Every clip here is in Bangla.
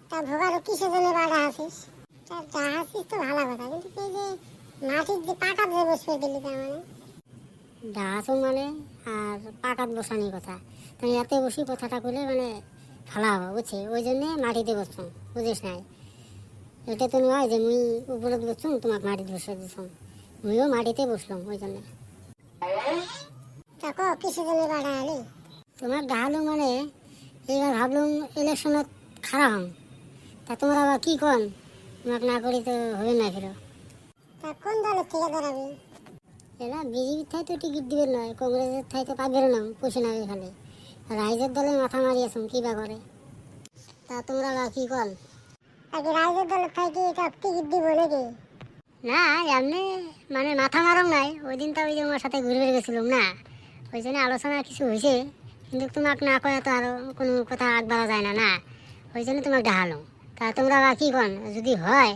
তা ভোগারও কিসের জন্য বাড়া আছিস? তা যা আছিস তো ভালো কথা, কিন্তু এই যে মাটির যে পাকাত যে বসবে দিলি তার মানে ডাহাছো মানে আর পাকাত বসানির কথা। তুমি এতে বসি কথাটা কইলে মানে ভালো হবে বুঝছি, ওই জন্যে মাটিতে বসছো, বুঝিস নাই? এটা তো নয় যে মুই উপরে বসছুম তোমাকে মাটিতে বসে দিছুম, মুইও মাটিতে বসলাম ওই জন্যে। তা কিসের জন্য বাড়া আলি? তোমার ডাহালুম মানে এবার ভাবলুম ইলেকশনত খারাপ হম, তা তোমরা আবার কি কন? তোমাকে না করি তো হবে না ফেরো। তা কোন দলের থেকে দাঁড়াবি? এরা বিজেপির থাই তো টিকিট দিবেন নয়, কংগ্রেসের থাই তো পাবেন না, পয়সা না খালি রাইজের দলে মাথা মারিয়েছেন কি বা করে। তা তোমরা বা কি কন? আগে রাইজের দলের থেকে এটা টিকিট দিব নাকি? না এমনি মানে মাথা মারম নাই, ওই দিন তো ওই যে আমার সাথে ঘুরে গেছিলাম না, ওই জন্য আলোচনা কিছু হয়েছে, কিন্তু তোমাকে না কয়ে তো আরও কোনো কথা আগ বাড়া যায় না না, ওই জন্য তোমাকে ডাহালো। তা তোমরা বা কি কন? যদি হয়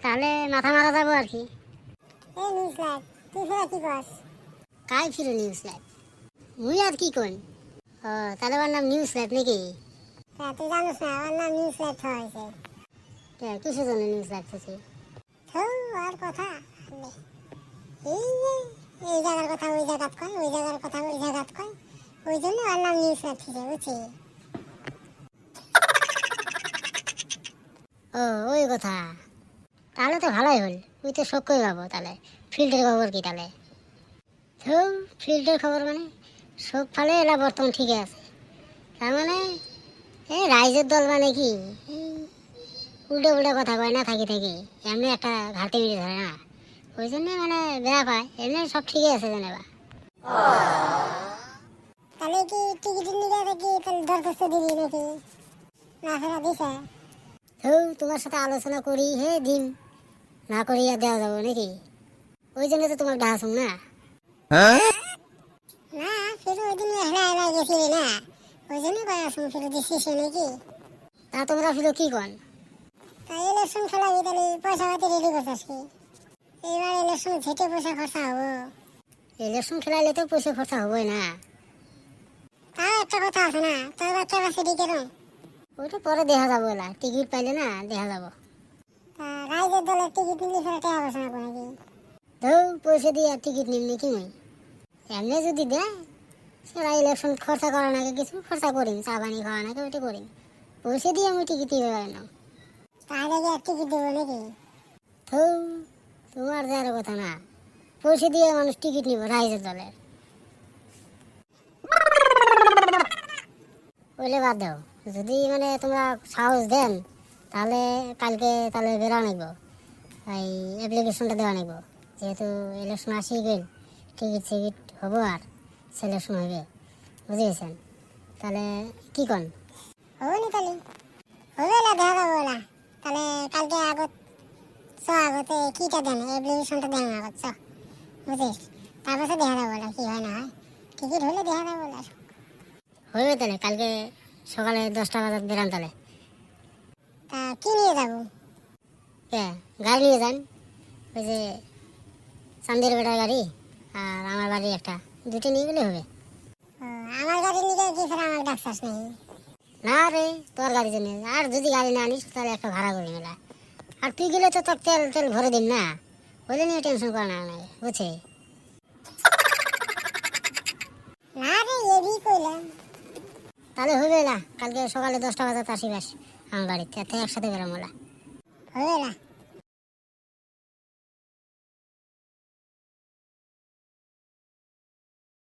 তাহলে মাথা মারা যাবো আর কি। এই নিউজ লাইভ, তুই ফেরা কি কস? কাই ফিরে নিউজ লাইভ? মুই আর কি কন? ও তাহলে ওর নাম নিউজ লাইভ নাকি? তা তুই জানিস না আমার নাম নিউজ লাইভ হয়েছে? কিসের জন্য নিউজ লাইভ হচ্ছে? আর কথা এই যে এই জায়গার কথা ওই জায়গাত কয়, ওই জায়গার কথা ওই জায়গাত কয়, ওই জন্য আর নাম নিউজ লাইভ থেকে বুঝছি। ও ওই কথা, তাহলে তো ভালোই হল, তুই তো শোক করে পাবো তাহলে। ফিল্ডের খবর কি তাহলে? তো ফিল্ডের খবর মানে সব ফালে এলা বর্তমান ঠিক আছে, তার মানে এই রাইজের দল মানে কি উল্টো উল্টো কথা কয় না থাকি থাকি, এমনি একটা ঘাটে মিটে ধরে না, ওই জন্য মানে বেড়া পায়, এমনি সব ঠিকই আছে জানেবা। তাহলে কি টিকিটের নিয়ে কি তাহলে দরখাস্ত দিবি নাকি না ফেরা দিছে? তো তোমার সাথে আলোচনা করি হে দিন, না করি আর দেওয়া যাবো নাকি? ওই জন্য তো তোমাকে ডাহাছুম না। না ফিরে ওই দিন হেলা হেলা গেছিলি না, ওই জন্য কয় আসুন ফিরে দিছিস নাকি? তা তোমরা ফিরো কি কন? তাই ইলেকশন খেলাবি তাহলে পয়সা পাতি রেডি করছিস কি? এইবার ইলেকশন ঝেটে পয়সা খরচা হবো। ইলেকশন খেলাইলে তো পয়সা খরচা হবোই না। তাও একটা কথা আছে না, তোর বাচ্চা বাচ্চা কেন? ওইটা পরে দেখা যাবো, এলা টিকিট পাইলে না দেখা যাবো। রাইজের দলের টিকিট নিলে ফেরা টাকা পয়সা না নাকি? তো পয়সা দিয়ে আর টিকিট নিমনি কি মুই? এমনি যদি দেয় সেটা ইলেকশন খরচা করা নাকি কিছু খরচা করিম, চা পানি খাওয়া নাকি ওইটা করিম, পয়সা দিয়ে আমি টিকিট দিতে পারি না। তাহলে কি আর টিকিট দেবো নাকি? তো তোমার যে আরো কথা না, পয়সা দিয়ে মানুষ টিকিট নিব রাইজের দলের? ওইলে বাদ দাও, যদি মানে তোমরা সাহস দেন তাহলে কালকে তাহলে বেরো নিব, এই অ্যাপ্লিকেশনটা দেওয়া নিব, যেহেতু ইলেকশন আসি গেল, টিকিট সিকিট হবো আর সিলেকশন হবে, বুঝেছেন? তাহলে কি কন? হবে নি তাহলে হবে না দেখা যাবো না, তাহলে কালকে আগত আগতে কিটা দেন অ্যাপ্লিকেশনটা দেন আগত বুঝিস, তারপরে দেখা যাবো না কি হয় না হয়, টিকিট হলে দেখা যাবো না। হবে তাহলে কালকে সকালে 10টা বাজার বেরান তাহলে। তা কি নিয়ে যাবো? গাড়ি নিয়ে যান, ওই যে চান্দের বেটার গাড়ি আর আমার বাড়ি একটা, দুটো নিয়ে গেলে হবে। আমার গাড়ি নিয়ে কি ফের আমার ডাকছাস নেই? না রে, তোর গাড়ি জন্য, আর যদি গাড়ি না আনিস তাহলে একটা ভাড়া করি মেলা, আর তুই গেলে তো তোর তেল তেল ভরে দিন না, ওইটা নিয়ে টেনশন করা না বুঝছে? না রে এবি কইলাম। তাহলে হবে না কালকে সকালে 10টা বাজার আসিবাস আমার বাড়িতে, একসাথে বেরোমোলা। হবে না।